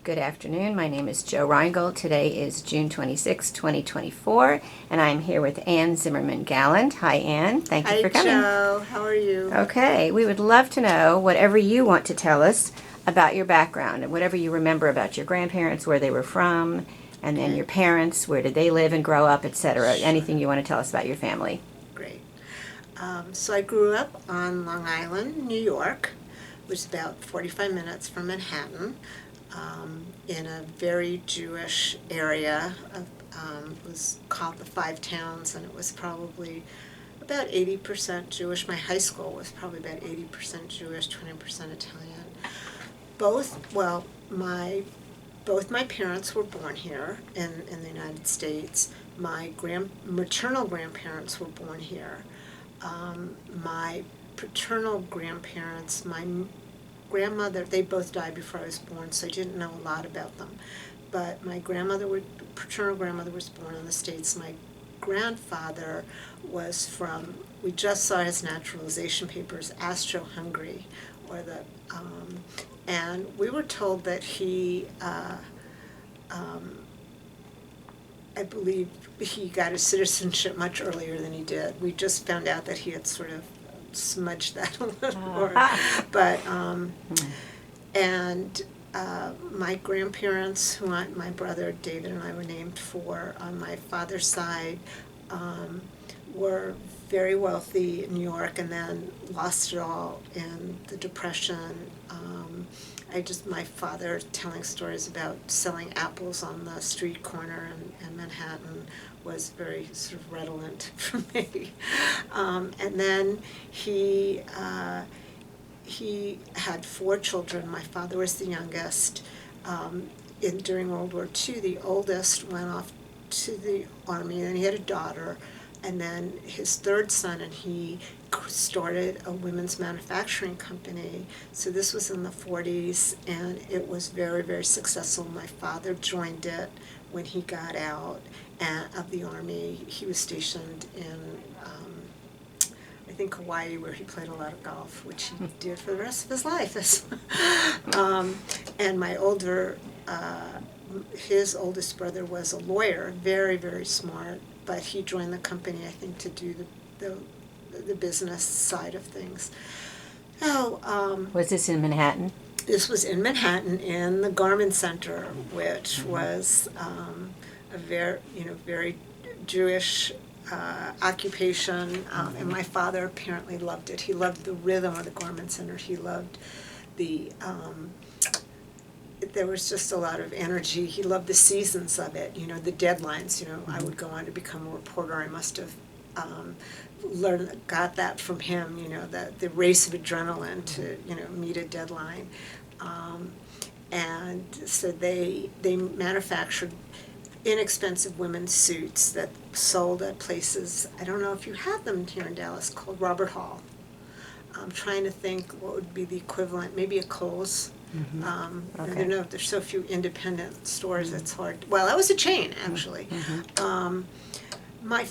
Good afternoon. My name is Jo Reingold. Today is June 26, 2024, and I'm here with Ann Zimmerman Gallant. Hi, Ann. Thank you for coming. Hi, Jo. How are you? Okay. We would love to know whatever you want to tell us about your background and whatever you remember about your grandparents, where they were from, and then your parents, where did they live and grow up, etc. Sure. Anything you want to tell us about your family. Great. So I grew up on Long Island, New York, which is about 45 minutes from Manhattan, in a very Jewish area. It was called the Five Towns, and it was probably about 80% Jewish. My high school was probably about 80% Jewish, 20% Italian. Both my parents were born here in the United States. My maternal grandparents were born here. My paternal grandparents, my grandmother, they both died before I was born, so I didn't know a lot about them. But my paternal grandmother was born in the States. My grandfather was from, we just saw his naturalization papers, Austro-Hungary, and we were told that he, I believe he got his citizenship much earlier than he did. We just found out that he had sort of smudged that a little more. But, and my grandparents, my brother David and I were named for, on my father's side, were very wealthy in New York and then lost it all in the Depression. My father telling stories about selling apples on the street corner in Manhattan was very sort of redolent for me. And then he had 4 children. My father was the youngest. During World War II, the oldest went off to the Army, and he had a daughter. And then his third son and he started a women's manufacturing company. So this was in the 40s, and it was very, very successful. My father joined it when he got out of the Army. He was stationed in, I think, Hawaii, where he played a lot of golf, which he did for the rest of his life. And his oldest brother was a lawyer, very, very smart, but he joined the company, I think, to do the business side of things. Was this in Manhattan? This was in Manhattan, in the Garment Center, which was a very Jewish occupation, and my father apparently loved it. He loved the rhythm of the Garment Center. He loved there was just a lot of energy. He loved the seasons of it, the deadlines. I would go on to become a reporter. I must have got that from him, the race of adrenaline to, meet a deadline. And so they manufactured inexpensive women's suits that sold at places, I don't know if you have them here in Dallas, called Robert Hall. I'm trying to think what would be the equivalent, maybe a Kohl's. Okay. There's so few independent stores, it's hard. Well, that was a chain, actually. My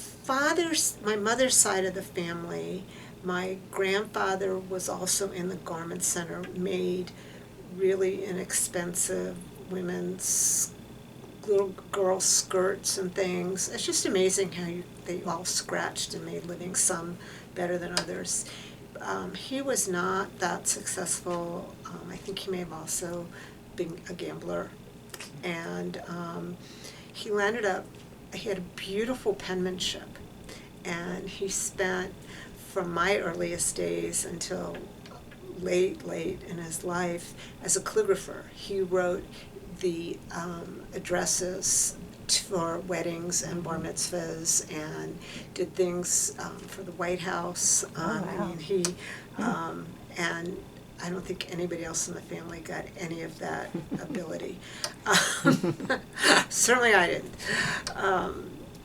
mother's side of the family, my grandfather was also in the Garment Center, made really inexpensive women's little girl skirts and things. It's just amazing how they all scratched and made living, some better than others. He was not that successful. I think he may have also been a gambler. And he had a beautiful penmanship. And he spent, from my earliest days until late in his life, as a calligrapher. He wrote the addresses for weddings and bar mitzvahs, and did things for the White House. Wow. And I don't think anybody else in the family got any of that ability. Certainly I didn't.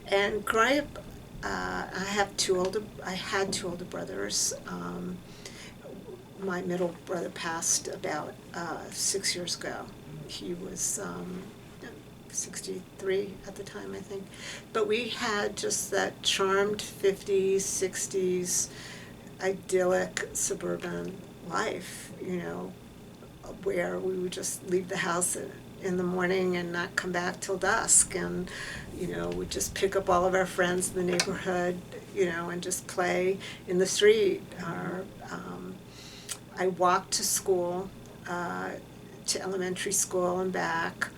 And growing up, I had 2 older brothers. My middle brother passed about 6 years ago. He was 63 at the time, I think. But we had just that charmed 50s, 60s, idyllic suburban life, where we would just leave the house at in the morning and not come back till dusk, and we'd just pick up all of our friends in the neighborhood, and just play in the street. Or I walked to school, to elementary school and back.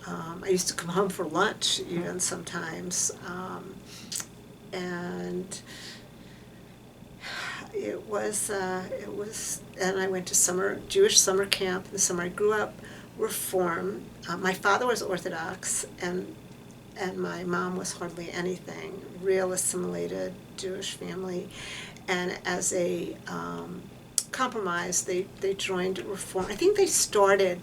I used to come home for lunch even sometimes, and it was, and I went to Jewish summer camp in the summer. I grew up Reform. My father was Orthodox, and my mom was hardly anything. Real assimilated Jewish family, and as a compromise, they joined Reform. I think they started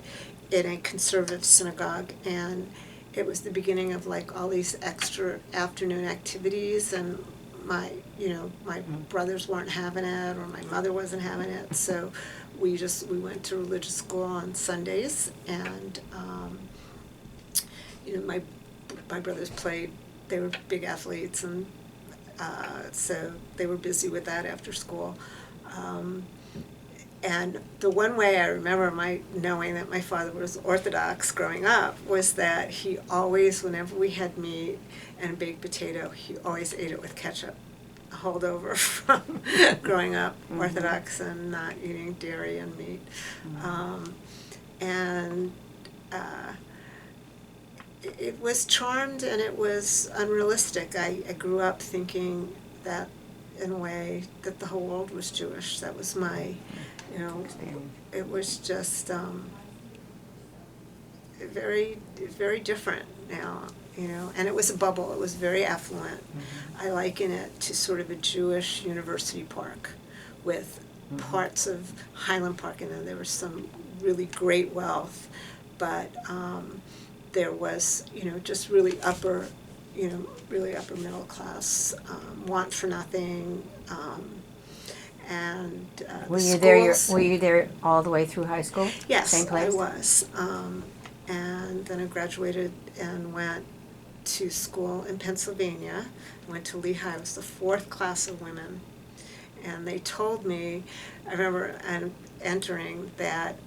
in a conservative synagogue, and it was the beginning of like all these extra afternoon activities, and my brothers weren't having it, or my mother wasn't having it, so we went to religious school on Sundays, and my brothers played. They were big athletes, and so they were busy with that after school. And the one way I remember knowing that my father was Orthodox growing up was that he always, whenever we had meat and a baked potato, he always ate it with ketchup. A holdover from growing up Orthodox and not eating dairy and meat. And it was charmed, and it was unrealistic. I grew up thinking that, in a way, that the whole world was Jewish. That was my, it was just very, very different now, and it was a bubble. It was very affluent. I liken it to sort of a Jewish university park with parts of Highland Park, and there was some really great wealth, but there was, just really upper middle class, want for nothing, and Were the you there? schools. Were you there all the way through high school? Yes, Same place? I was, and then I graduated and went to school in Pennsylvania. I went to Lehigh. I was the 4th class of women, and they told me, I remember entering that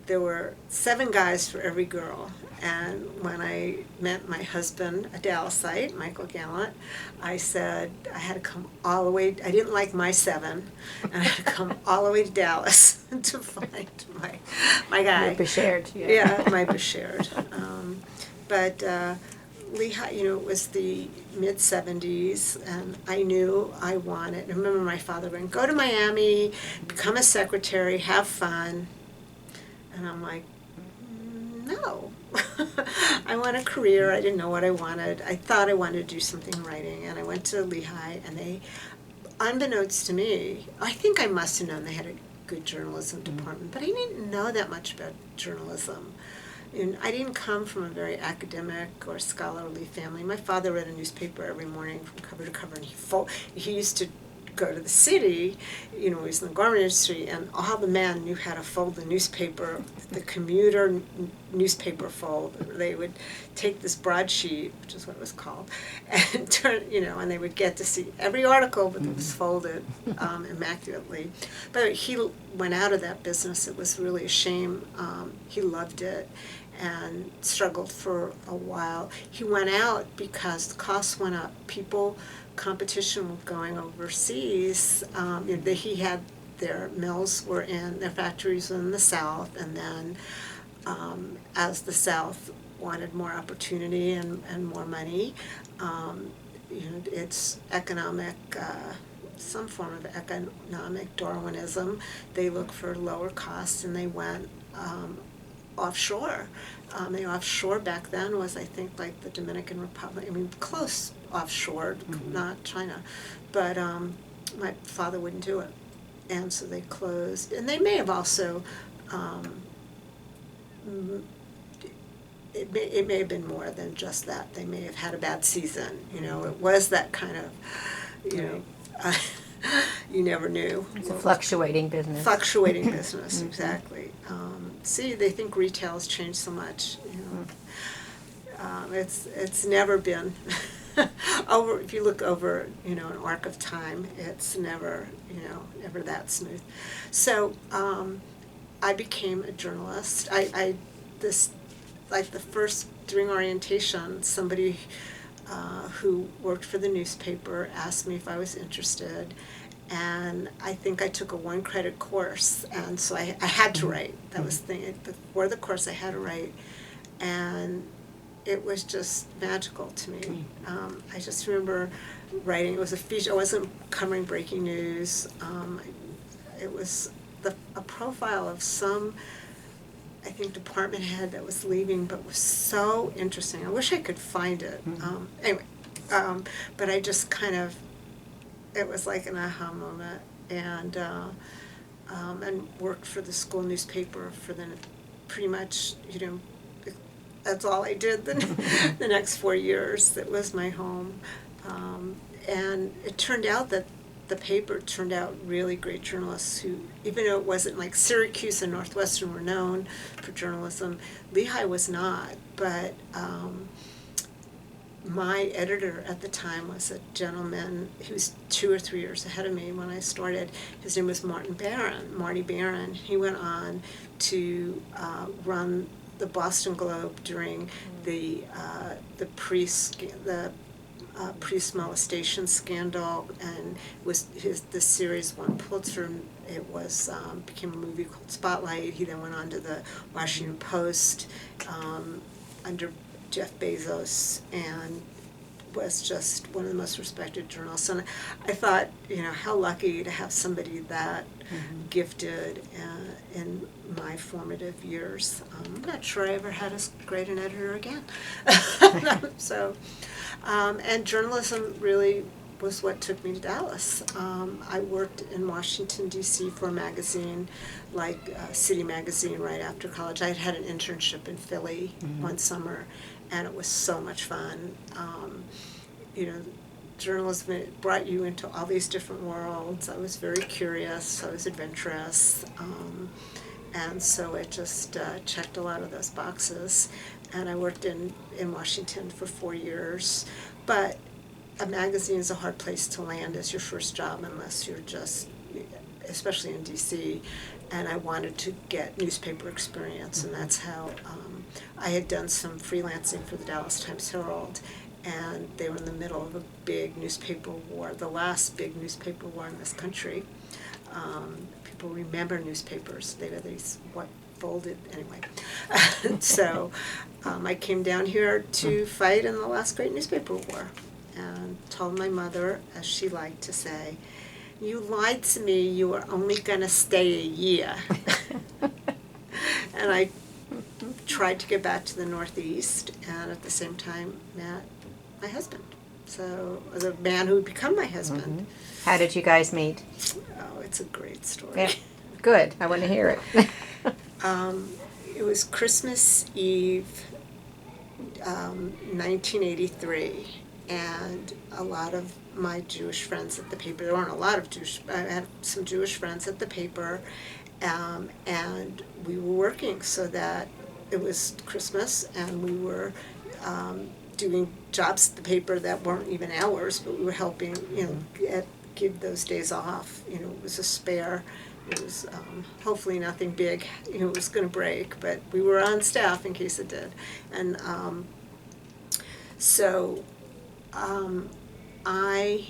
there were 7 guys for every girl. And when I met my husband, a Dallasite, Michael Gallant, I said I had to come all the way. I didn't like my 7, and I had to come all the way to Dallas to find my guy. Your Beshert, Yeah, my Beshert. But Lehigh, it was the mid-'70s, and I knew I wanted. I remember my father going, "Go to Miami, become a secretary, have fun." And I'm like, no. I want a career. I didn't know what I wanted. I thought I wanted to do something in writing, and I went to Lehigh, and they, unbeknownst to me, I think I must have known they had a good journalism department, but I didn't know that much about journalism. And I didn't come from a very academic or scholarly family. My father read a newspaper every morning from cover to cover, and he used to go to the city, he was in the garment industry, and all the men knew how to fold the newspaper, the commuter newspaper fold. They would take this broadsheet, which is what it was called, and turn, and they would get to see every article, but it was folded immaculately. But he went out of that business. It was really a shame. He loved it and struggled for a while. He went out because the costs went up. Competition with going overseas. He had their their factories were in the South, and then as the South wanted more opportunity and more money, it's economic, some form of economic Darwinism. They look for lower costs, and they went offshore. The offshore back then was, I think, like the Dominican Republic. Close offshore, not China. But my father wouldn't do it. And so they closed. And they may have also, it may have been more than just that. They may have had a bad season. It was that kind of, you never knew. It's a fluctuating business. Fluctuating business, exactly. They think retail's changed so much. It's never been over. If you look over, an arc of time, it's never that smooth. So I became a journalist. like the first, during orientation, somebody who worked for the newspaper asked me if I was interested, and I think I took a 1-credit course, and so I had to write. That was the thing. Before the course, I had to write, and it was just magical to me. I just remember writing. It was a feature. I wasn't covering breaking news. It was a profile of some, I think, department head that was leaving, but was so interesting. I wish I could find it. Anyway, but I just kind of, it was like an aha moment, and worked for the school newspaper for pretty much, that's all I did the next 4 years. That was my home. And it turned out that the paper turned out really great journalists who, even though it wasn't like Syracuse and Northwestern were known for journalism, Lehigh was not. But my editor at the time was a gentleman who was 2 or 3 years ahead of me when I started. His name was Marty Barron. He went on to run the Boston Globe during the priest molestation scandal, and the series won Pulitzer. It was became a movie called Spotlight. He then went on to the Washington Post under Jeff Bezos, and was just one of the most respected journalists. And I thought, how lucky to have somebody that gifted in my formative years. I'm not sure I ever had as great an editor again. So, and journalism really was what took me to Dallas. I worked in Washington, D.C. for a magazine like City Magazine right after college. I had an internship in Philly one summer, and it was so much fun. Journalism brought you into all these different worlds. I was very curious. I was adventurous. And so it just checked a lot of those boxes. And I worked in Washington for 4 years. But a magazine is a hard place to land as your first job unless you're just, especially in D.C., and I wanted to get newspaper experience, and that's how I had done some freelancing for the Dallas Times-Herald, and they were in the middle of a big newspaper war, the last big newspaper war in this country. People remember newspapers. They were these folded anyway. So I came down here to fight in the last great newspaper war, and told my mother, as she liked to say, "You lied to me. You were only going to stay a year." And I tried to get back to the Northeast, and at the same time met my husband. So the man who would become my husband. How did you guys meet? Oh, it's a great story. Yeah. Good. I want to hear it. It was Christmas Eve, 1983, and a lot of my Jewish friends at the paper, there weren't a lot of I had some Jewish friends at the paper, and we were working so that it was Christmas, and we were doing jobs at the paper that weren't even ours, but we were helping, give those days off. It was a spare. It was hopefully nothing big, it was going to break, but we were on staff in case it did. And so I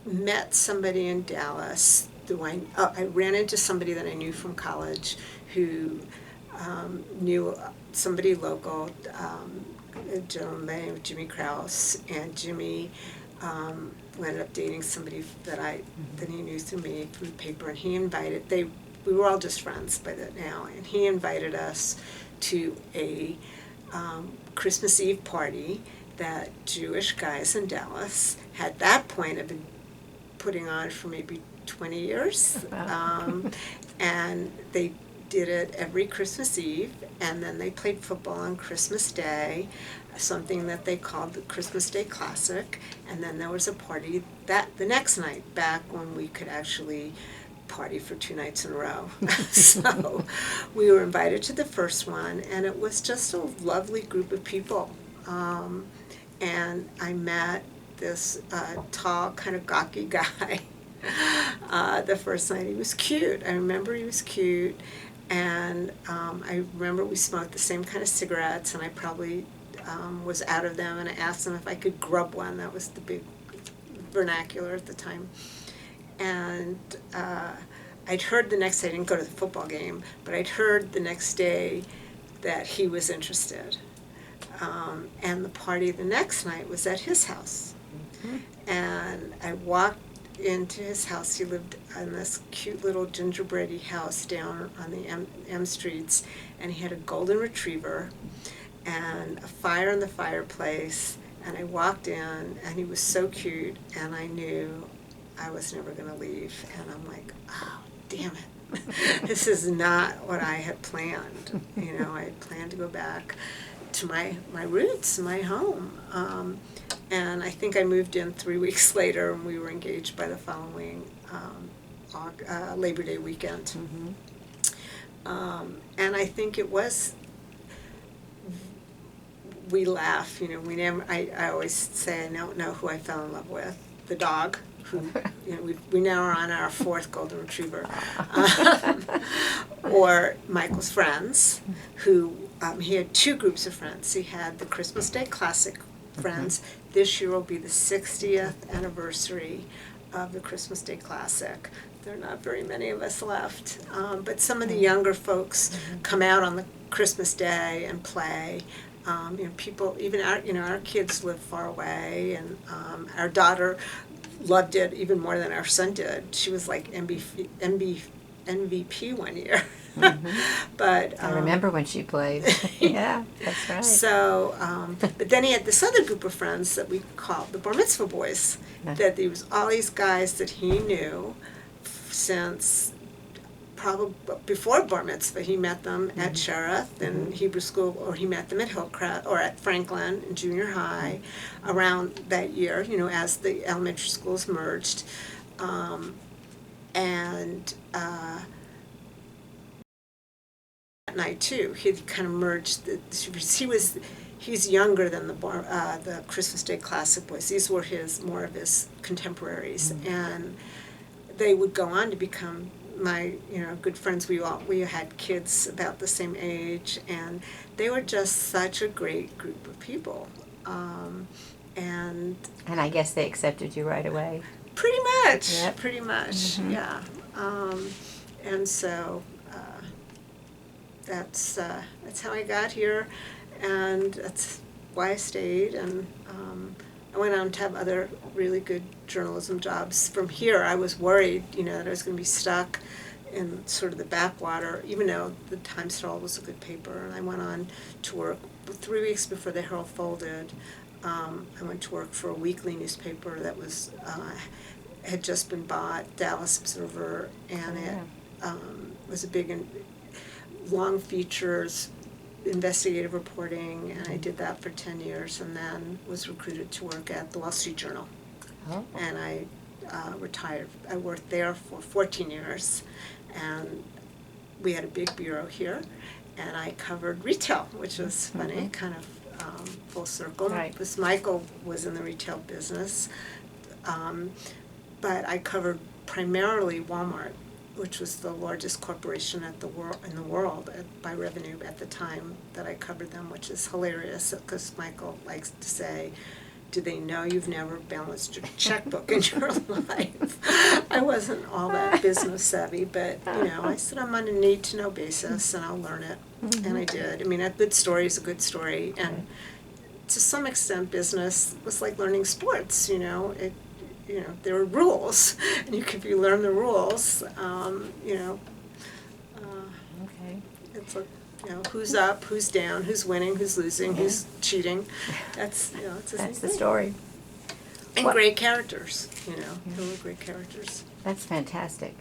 met somebody in Dallas. I ran into somebody that I knew from college who knew somebody local, a gentleman named Jimmy Krause, and Jimmy ended up dating somebody that he knew through me from the paper, and he invited, we were all just friends by that now, and he invited us to a Christmas Eve party that Jewish guys in Dallas had at that point have been putting on for maybe 20 years. And they did it every Christmas Eve, and then they played football on Christmas Day, something that they called the Christmas Day Classic, and then there was a party the next night, back when we could actually party for 2 nights in a row. So we were invited to the first one, and it was just a lovely group of people. And I met this tall, kind of gawky guy the first night. He was cute. I remember he was cute. And I remember we smoked the same kind of cigarettes, and I probably was out of them, and I asked him if I could grub one. That was the big vernacular at the time. And I'd heard the next day, I didn't go to the football game, but I'd heard the next day that he was interested. And the party the next night was at his house. And I walked into his house. He lived in this cute little gingerbready house down on the M streets, and he had a golden retriever and a fire in the fireplace. And I walked in, and he was so cute, and I knew I was never going to leave. And I'm like, oh, damn it. This is not what I had planned. You know, I had planned to go back to my roots, my home. And I think I moved in 3 weeks later, and we were engaged by the following Labor Day weekend. And I think it was, we laugh, you know, we never, I always say I don't know who I fell in love with, the dog, who, you know, we now are on our 4th golden retriever, or Michael's friends, who, he had 2 groups of friends. He had the Christmas Day Classic friends. This year will be the 60th anniversary of the Christmas Day Classic. There are not very many of us left, but some of the younger folks come out on the Christmas Day and play. You know, people, even our kids live far away, and our daughter loved it even more than our son did. She was like MVP one year. But I remember when she played. Yeah, that's right. So, but then he had this other group of friends that we called the Bar Mitzvah Boys. That there was all these guys that he knew since probably before Bar Mitzvah. He met them at Sheriff in Hebrew school, or he met them at Hillcrest or at Franklin in junior high around that year, you know, as the elementary schools merged. That night too, he kind of merged. He's younger than the Christmas Day Classic Boys. These were more of his contemporaries, and they would go on to become my, you know, good friends. We had kids about the same age, and they were just such a great group of people. And I guess they accepted you right away. Pretty much. Yep. Pretty much. Yeah. And so that's how I got here, and that's why I stayed. And I went on to have other really good journalism jobs. From here, I was worried, you know, that I was going to be stuck in sort of the backwater, even though the Times-Herald was a good paper. And I went on to work 3 weeks before the Herald folded. I went to work for a weekly newspaper that was had just been bought, Dallas Observer, and it was a big long features, investigative reporting, and I did that for 10 years, and then was recruited to work at the Wall Street Journal. And I retired. I worked there for 14 years, and we had a big bureau here, and I covered retail, which was funny, kind of full circle. Right. Because Michael was in the retail business, but I covered primarily Walmart, which was the largest corporation in the world by revenue at the time that I covered them, which is hilarious because Michael likes to say, "Do they know you've never balanced your checkbook in your life?" I wasn't all that business savvy, but you know, I said I'm on a need-to-know basis, and I'll learn it, and I did. I mean, a good story is a good story, and to some extent, business was like learning sports. You know, there were rules, and if you learn the rules, Okay. it's like, you know, who's up, who's down, who's winning, who's losing, who's cheating. That's, you know, it's the same That's the thing. story. And great characters, you know, there were great characters. That's fantastic.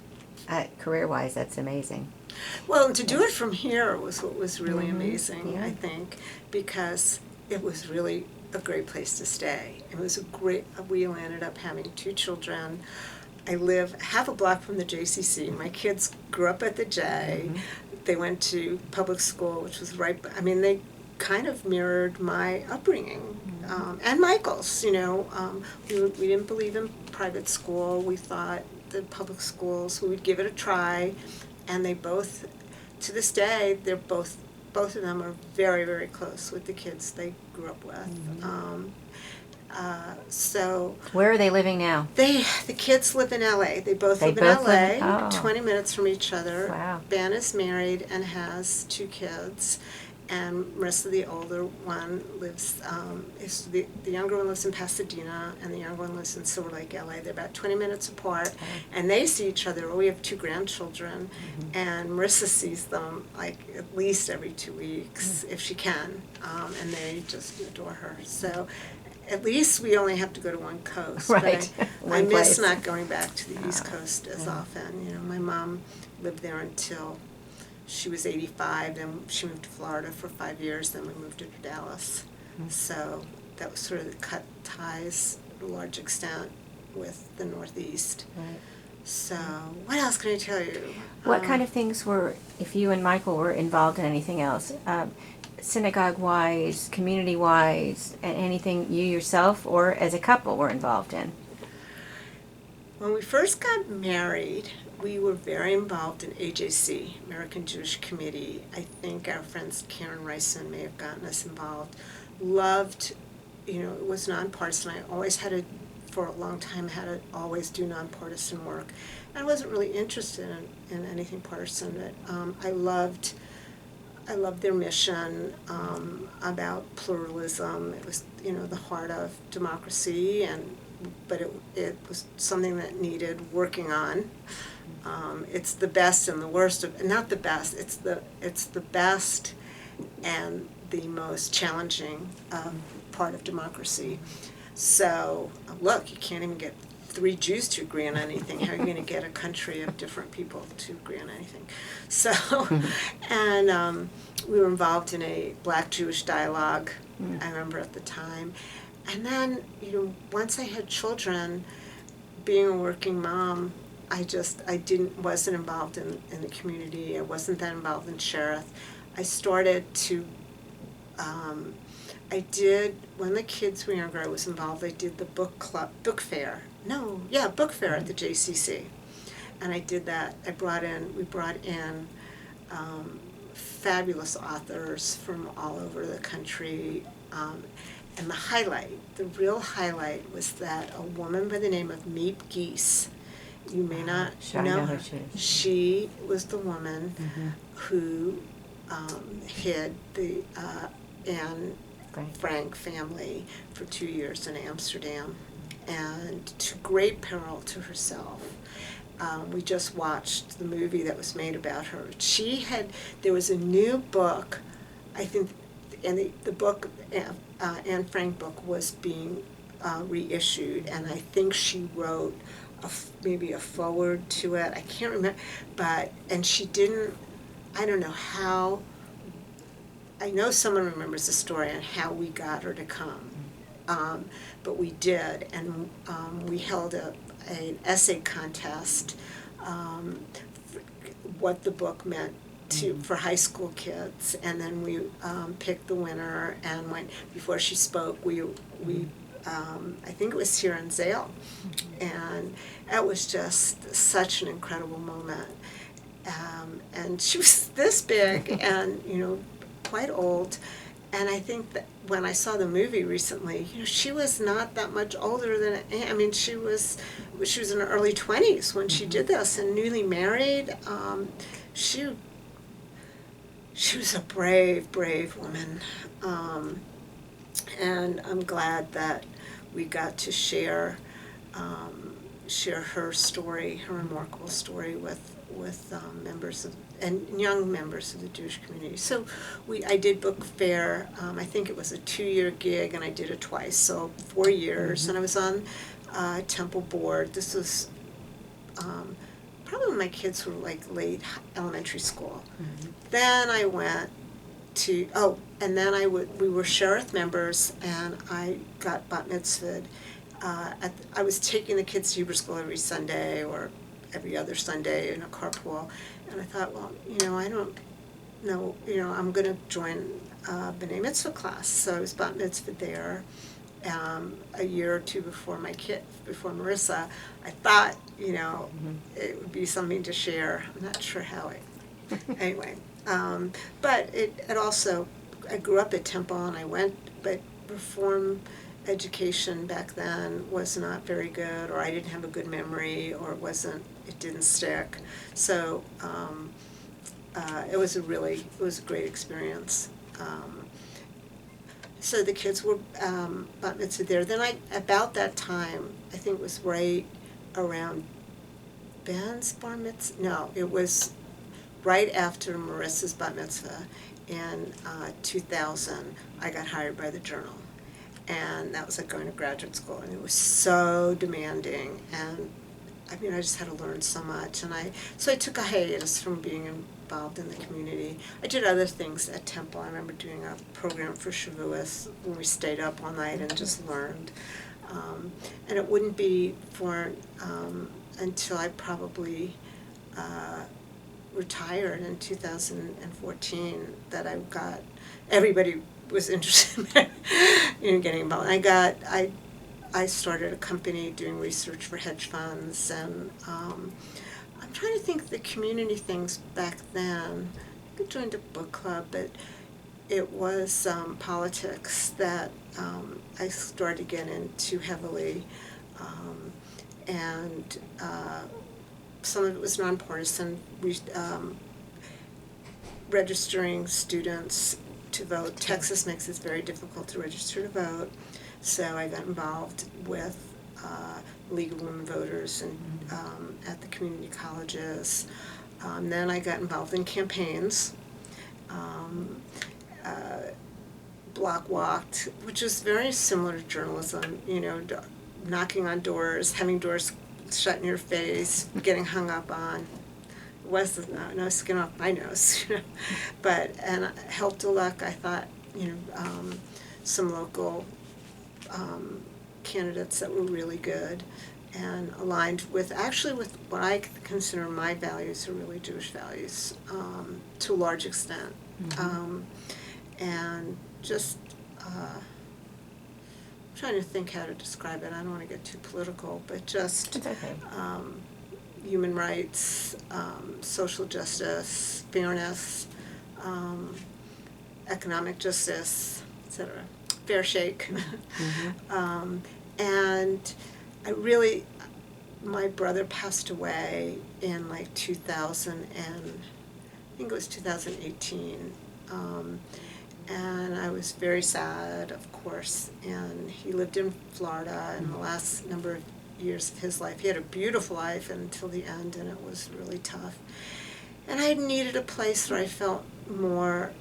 Career-wise, that's amazing. Well, and to do it from here was what was really amazing, Yeah. I think, because it was really a great place to stay. It was we ended up having 2 children. I live half a block from the JCC. My kids grew up at the J. They went to public school, which was they kind of mirrored my upbringing, and Michael's, you know. We didn't believe in private school. We thought that public schools, we would give it a try, and they both to this day, they're both of them are very, very close with the kids they grew up with. So Where are they living now? the kids live in LA. They both They live in both LA, live in- oh. 20 minutes from each other. Wow. Ben is married and has 2 kids. And Marissa, the older one, lives, the younger one lives in Pasadena, and the younger one lives in Silver Lake, LA. They're about 20 minutes apart, and they see each other. We have 2 grandchildren, and Marissa sees them like at least every 2 weeks, if she can, and they just adore her. So at least we only have to go to one coast. Right. But I One miss place. not going back to the East Coast as often. You know, my mom lived there until she was 85, then she moved to Florida for 5 years, then we moved her to Dallas. So that was sort of the cut ties to a large extent with the Northeast. Right. So what else can I tell you? What kind of things were, if you and Michael were involved in anything else, synagogue-wise, community-wise, anything you yourself or as a couple were involved in? When we first got married, we were very involved in AJC, American Jewish Committee. I think our friends Karen Reisman may have gotten us involved. Loved, you know, it was nonpartisan. I always for a long time, had to always do nonpartisan work. I wasn't really interested in anything partisan, but I loved their mission about pluralism. It was, you know, the heart of democracy, but it was something that needed working on. It's the best and the worst of, not the best, it's the best and the most challenging part of democracy. So, look, you can't even get 3 Jews to agree on anything. How are you going to get a country of different people to agree on anything? So, and we were involved in a Black-Jewish dialogue, I remember at the time. And then, you know, once I had children, being a working mom, wasn't involved in the community. I wasn't that involved in Sheriff. I started to, when the kids were younger, I was involved. I did the book fair at the JCC. And I did that. We brought in fabulous authors from all over the country. And the real highlight was that a woman by the name of Meep Geese, you may not know her. She was the woman who hid the Anne Frank family for 2 years in Amsterdam, and to great peril to herself. We just watched the movie that was made about her. There was a new book, I think, and the book, Anne Frank book, was being reissued, and I think she wrote maybe a foreword to it. I can't remember, and she didn't. I don't know how. I know someone remembers the story on how we got her to come, but we did, and we held an essay contest. What the book meant for high school kids, and then we picked the winner. And before she spoke, we I think it was here in Zale, and it was just such an incredible moment. And she was this big, and you know, quite old. And I think that when I saw the movie recently, you know, she was not that much older than, I mean, she was in her early 20s when she did this, and newly married. She was a brave woman. And I'm glad that we got to share her story, her remarkable story with members of, and young members of the Jewish community. So I did book fair. I think it was a 2-year gig, and I did it twice, so 4 years. And I was on Temple board. This was probably when my kids were like late elementary school. Then I went to, we were Sheriff members, and I got bat mitzvahed. I was taking the kids to Hebrew school every Sunday or every other Sunday in a carpool, and I thought, well, you know, I don't know, you know, I'm going to join B'nai Mitzvah class. So I was bat mitzvahed there a year or two before Marissa. I thought, you know, it would be something to share. I'm not sure how anyway. But it also, I grew up at Temple and I went, but reform education back then was not very good, or I didn't have a good memory, or it didn't stick. So it was a great experience. So the kids were bat mitzvah there. Then about that time, I think it was right around Ben's bar mitzvah. No, it was right after Marissa's bat mitzvah in 2000. I got hired by the Journal, and that was like going to graduate school, and it was so demanding, and I mean I just had to learn so much, and so I took a hiatus from being involved in the community. I did other things at Temple. I remember doing a program for Shavuos when we stayed up all night and just learned, and it wouldn't be for until I probably retired in 2014 that everybody was interested in getting involved. I started a company doing research for hedge funds, and I'm trying to think the community things back then. I joined a book club, but it was politics that I started to get into heavily, and some of it was nonpartisan, registering students to vote. Texas makes it very difficult to register to vote, so I got involved with League of Women Voters and at the community colleges. Then I got involved in campaigns, block walked, which was very similar to journalism, knocking on doors, having doors shut in your face, getting hung up on. Was no skin off my nose, and helped elect, I thought, some local candidates that were really good and aligned with what I consider my values are really Jewish values, to a large extent. Mm-hmm. And just trying to think how to describe it. I don't want to get too political, but just it's okay. Human rights, social justice, fairness, economic justice, etc. Fair shake. Mm-hmm. And my brother passed away in like 2000 and I think it was 2018. And I was very sad, of course, and he lived in Florida in the last number of years of his life. He had a beautiful life until the end, and it was really tough. And I needed a place where I felt more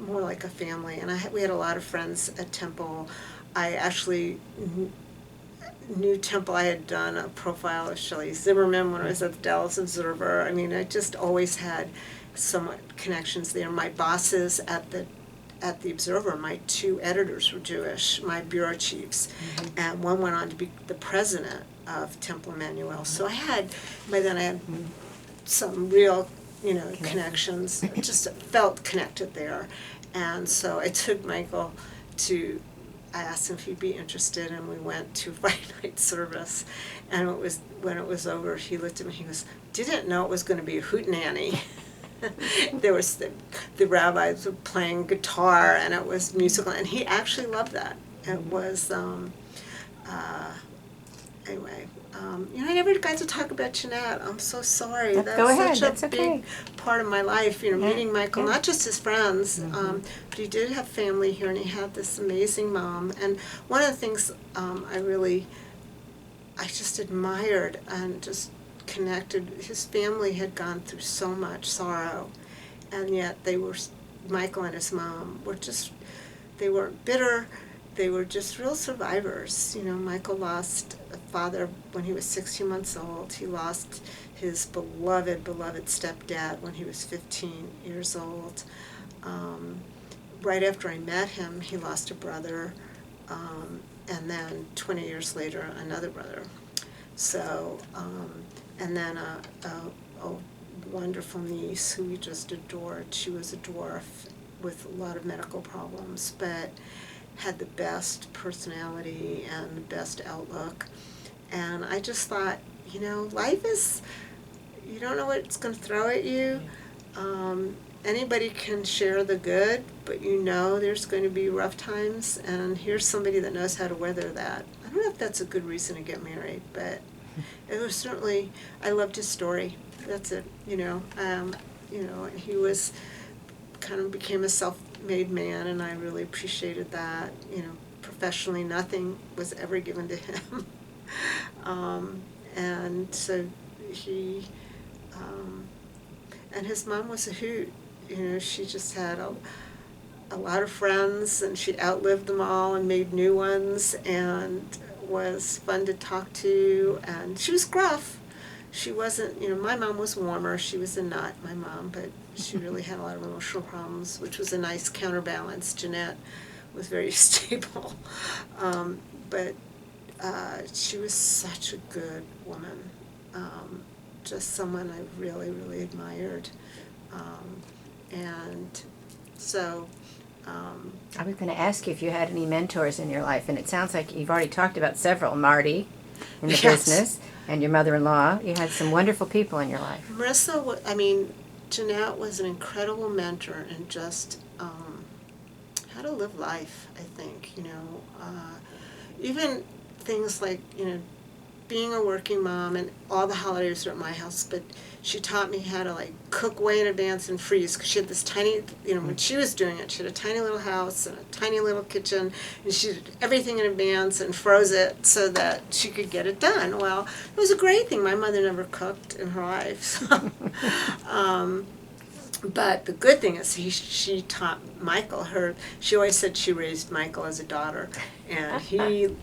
like a family. And we had a lot of friends at Temple. I actually knew Temple. I had done a profile of Shelley Zimmerman when I was at the Dallas Observer. I mean, I just always had somewhat connections there. My bosses at the Observer, my two editors were Jewish, my bureau chiefs, mm-hmm. and one went on to be the president of Temple Emmanuel. So by then I had some real, connections. Just felt connected there. And so I took Michael I asked him if he'd be interested, and we went to Friday night service. And when it was over, he looked at me, he goes, "Didn't know it was going to be a hootenanny." There was the rabbis were playing guitar, and it was musical, and he actually loved that. It was anyway. I never got to talk about Jeanette. I'm so sorry. Go ahead. Such a That's okay. big part of my life. Meeting Michael, not just his friends, Mm-hmm. but he did have family here, and he had this amazing mom. And one of the things I just admired and just connected. His family had gone through so much sorrow, and yet Michael and his mom they weren't bitter. They were just real survivors. Michael lost a father when he was 16 months old. He lost his beloved stepdad when he was 15 years old. Right after I met him, he lost a brother, and then 20 years later, another brother. So, and then a wonderful niece who we just adored. She was a dwarf with a lot of medical problems, but had the best personality and the best outlook. And I just thought, life is, you don't know what it's going to throw at you. Anybody can share the good, but you know there's going to be rough times, and here's somebody that knows how to weather that. I don't know if that's a good reason to get married, but it was certainly, I loved his story. That's it, you know. And he was kind of became a self-made man, and I really appreciated that. Professionally, nothing was ever given to him. And so he, and his mom was a hoot. She just had a lot of friends, and she outlived them all and made new ones, and was fun to talk to, and she was gruff. She wasn't, my mom was warmer. She was a nut, my mom, but she really had a lot of emotional problems, which was a nice counterbalance. Jeanette was very stable. But she was such a good woman. Just someone I really, really admired. And so... I was going to ask you if you had any mentors in your life, and it sounds like you've already talked about several. Marty in the business, and your mother-in-law. You had some wonderful people in your life. Marissa, Jeanette was an incredible mentor in just how to live life, I think. Even things like, being a working mom, and all the holidays were at my house, but she taught me how to cook way in advance and freeze, because she had this tiny, when she was doing it, she had a tiny little house and a tiny little kitchen, and she did everything in advance and froze it so that she could get it done. Well, it was a great thing. My mother never cooked in her life. So. But the good thing is she taught Michael she always said she raised Michael as a daughter, and he,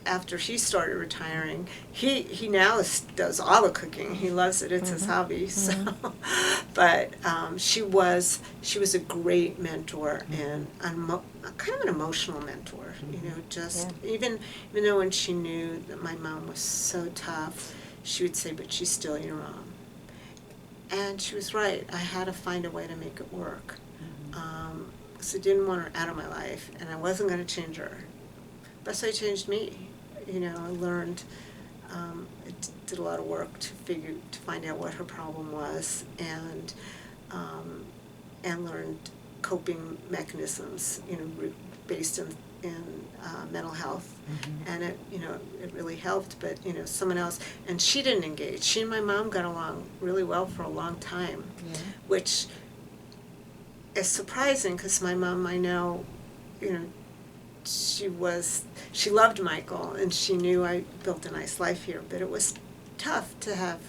after he started retiring, he now does all the cooking. He loves it. It's his hobby. So, but she was a great mentor, and kind of an emotional mentor. Even though when she knew that my mom was so tough, she would say, "But she's still your mom." And she was right. I had to find a way to make it work. Because I didn't want her out of my life, and I wasn't going to change her. But so I changed me. I learned, I did a lot of work to find out what her problem was, and learned coping mechanisms, based in mental health. And it really helped, but someone else, and she didn't engage. She and my mom got along really well for a long time, which is surprising, because my mom, I know, she loved Michael, and she knew I built a nice life here, but it was tough to have,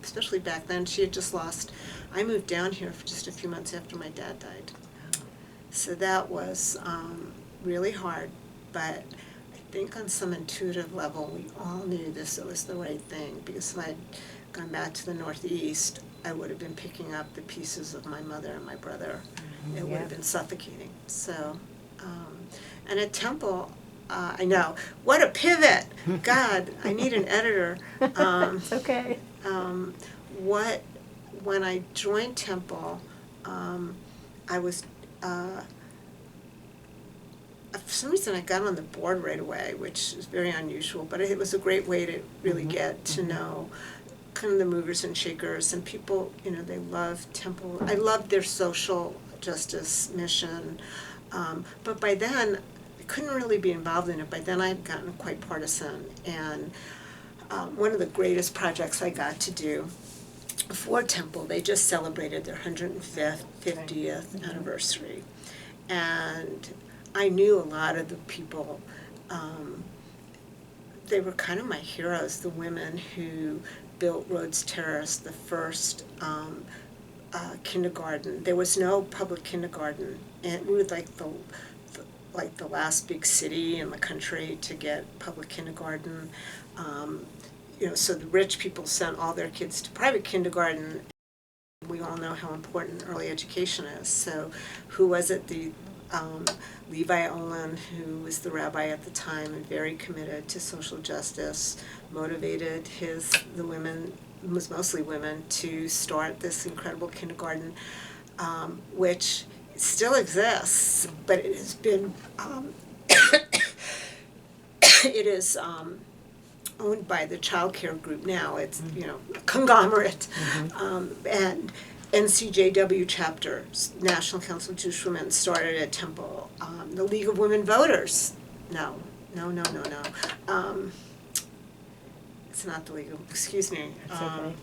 especially back then. She had just I moved down here for just a few months after my dad died. So that was really hard, but I think on some intuitive level we all knew this was the right thing, because if I'd gone back to the Northeast, I would have been picking up the pieces of my mother and my brother. It would have been suffocating. So, and at Temple, I know, what a pivot! God, I need an editor. It's okay. When I joined Temple, I was, for some reason I got on the board right away, which is very unusual, but it was a great way to really get to know kind of the movers and shakers, and people, they love Temple. I loved their social justice mission, but by then I couldn't really be involved in it. By then I had gotten quite partisan, and one of the greatest projects I got to do for Temple, they just celebrated their 150th anniversary, and I knew a lot of the people. They were kind of my heroes, the women who built Rhodes Terrace, the first kindergarten. There was no public kindergarten, and we were like the last big city in the country to get public kindergarten. So the rich people sent all their kids to private kindergarten. We all know how important early education is. So who was it? Levi Olin, who was the rabbi at the time and very committed to social justice, motivated the women, it was mostly women, to start this incredible kindergarten, which still exists, but it has been, it is owned by the child care group now. It's, a conglomerate. And NCJW chapter, National Council of Jewish Women, started at Temple. The League of Women Voters, no. It's not the League of, excuse me. That's okay.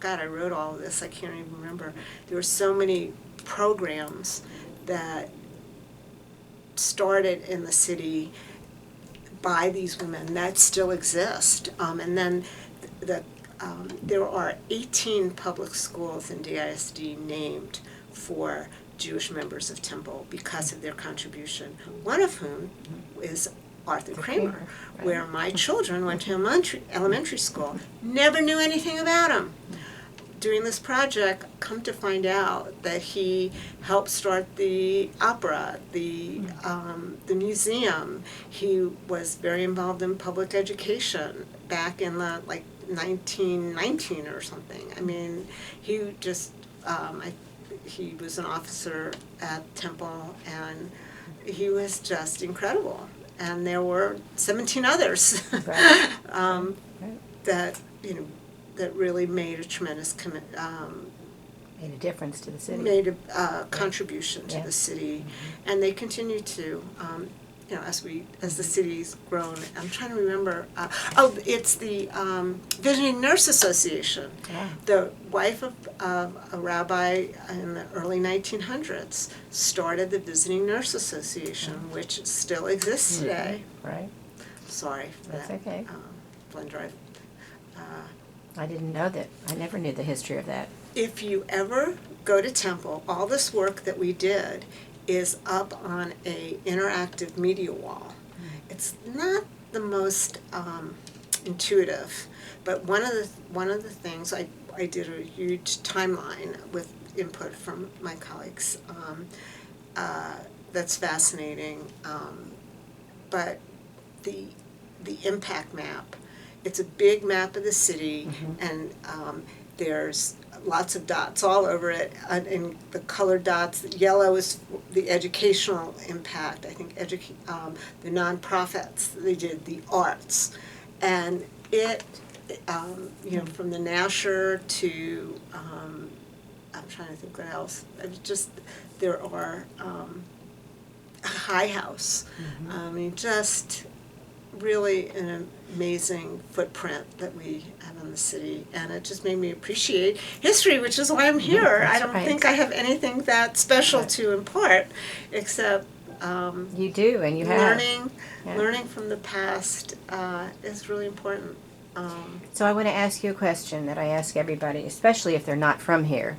God, I wrote all of this, I can't even remember. There were so many programs that started in the city by these women that still exist. And then there are 18 public schools in DISD named for Jewish members of Temple because of their contribution, one of whom is Arthur Kramer, right. where my children went to elementary school, never knew anything about him. Doing this project, come to find out that he helped start the opera, the museum. He was very involved in public education back in the 1919 or something. I mean, he just he was an officer at Temple, and he was just incredible. And there were 17 others Right. that that really made a tremendous Made a difference to the city. made a contribution to Yeah. the city, and they continue to. As the city's grown, I'm trying to remember. It's the Visiting Nurse Association. Yeah. The wife of a rabbi in the early 1900s started the Visiting Nurse Association, which still exists today. Right. Sorry for That's that. okay. Blunder. I didn't know that. I never knew the history of that. If you ever go to Temple, all this work that we did is up on a interactive media wall. It's not the most intuitive, but one of the things I did a huge timeline with input from my colleagues. That's fascinating, but the impact map. It's a big map of the city, and there's lots of dots all over it, and the colored dots. Yellow is the educational impact. I think the nonprofits, they did the arts, and it, from the Nasher to, I'm trying to think what else. There are a High House. I mean, just really an amazing footprint that we have in the city, and it just made me appreciate history, which is why I'm here. I don't think I have anything that special to impart, except You do, and you have. learning from the past is really important. So I want to ask you a question that I ask everybody, especially if they're not from here.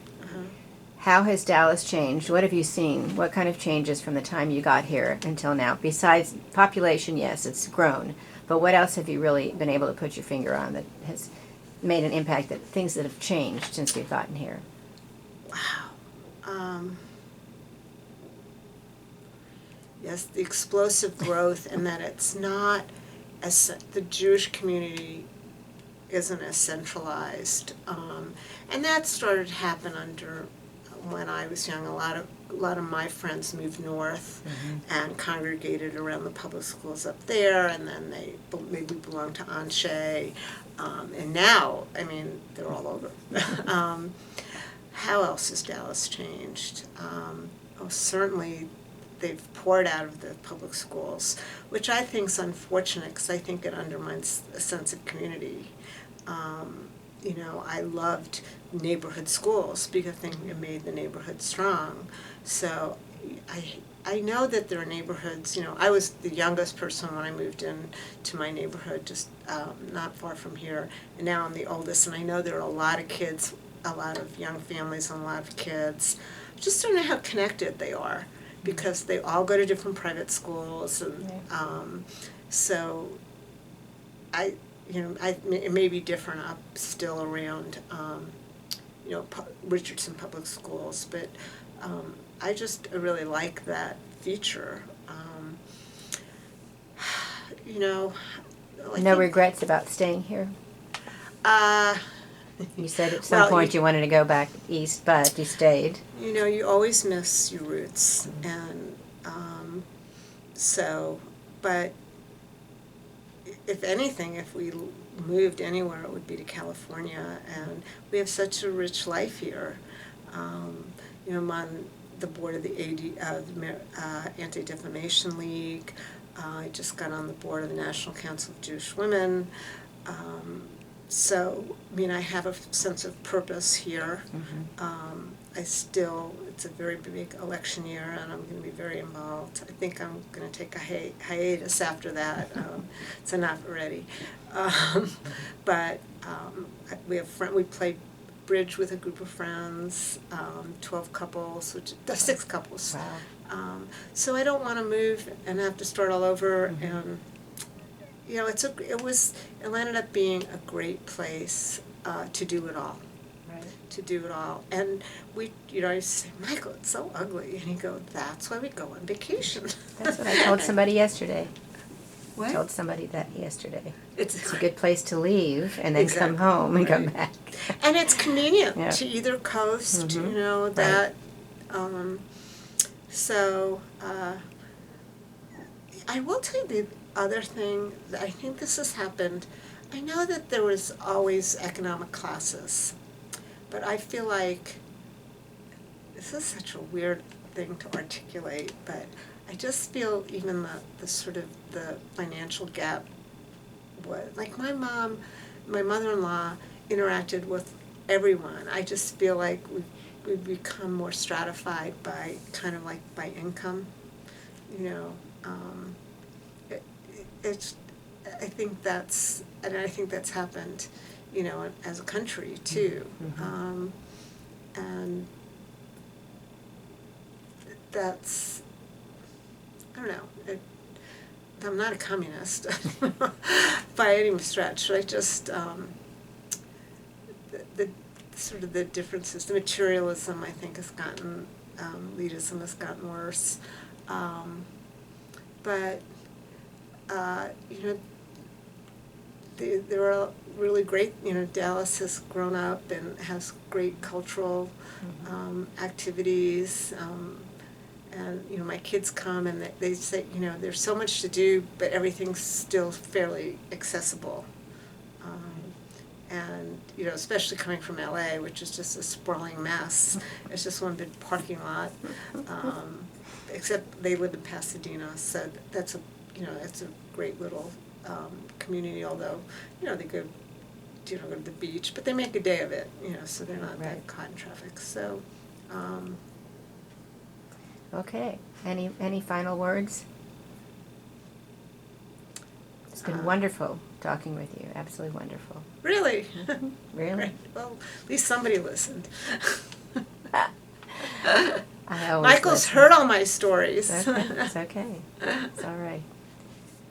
How has Dallas changed? What have you seen? What kind of changes from the time you got here until now? Besides population, yes, it's grown. But what else have you really been able to put your finger on that has made an impact, that things that have changed since you've gotten here? Wow. Yes, the explosive growth, and that it's not as the Jewish community isn't as centralized, and that started to happen when I was young. A lot of my friends moved north and congregated around the public schools up there, and then they maybe belonged to Anshe, and now, I mean, they're all over. How else has Dallas changed? Certainly they've poured out of the public schools, which I think is unfortunate because I think it undermines a sense of community. I loved neighborhood schools because I think it made the neighborhood strong. So I know that there are neighborhoods, I was the youngest person when I moved in to my neighborhood, just not far from here, and now I'm the oldest, and I know there are a lot of kids, a lot of young families and a lot of kids. I just don't know how connected they are because they all go to different private schools, and so it may be different up still around, Richardson Public Schools, but I really like that feature. No regrets about staying here? You said at some Well, point you wanted to go back east, but you stayed. You always miss your roots, and but if anything, if we moved anywhere, it would be to California, and we have such a rich life here. I'm on the board of the Anti-Defamation League. I just got on the board of the National Council of Jewish Women. So, I have a sense of purpose here. It's a very big election year, and I'm going to be very involved. I think I'm going to take a hiatus after that. It's enough already. But we play bridge with a group of friends, 12 couples, 6 couples. Wow. So I don't want to move and have to start all over. And it ended up being a great place to do it all. Right. To do it all. And I say, Michael, it's so ugly. And he goes, that's why we go on vacation. That's what I told somebody yesterday. What? Told somebody that yesterday. It's a good place to leave and then Exactly. come home and come Right. back. And it's convenient Yeah. to either coast, Mhm. that. I will tell you the other thing, that I think this has happened. I know that there was always economic classes, but I feel like this is such a weird thing to articulate, but I just feel even the sort of the financial gap was, like my mother-in-law interacted with everyone. I just feel like we've become more stratified by kind of like by income, I think that's happened, as a country too. And that's, I don't know, I'm not a communist by any stretch. I just, the sort of the differences, the materialism, I think, has gotten, elitism has gotten worse. But there are really great, Dallas has grown up and has great cultural activities. And, my kids come and they say, there's so much to do, but everything's still fairly accessible. And, especially coming from LA, which is just a sprawling mess. It's just one big parking lot. Except they live in Pasadena, so that's it's a great little community, although, they go to the beach, but they make a day of it, so they're not that caught in traffic. So, Okay. Any final words? It's been wonderful talking with you. Absolutely wonderful. Really? Really? Right. Well, at least somebody listened. I always Michael's listen. heard all my stories. It's okay. It's all right.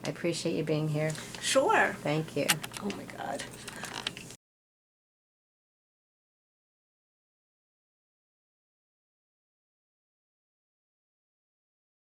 I appreciate you being here. Sure. Thank you. Oh my God.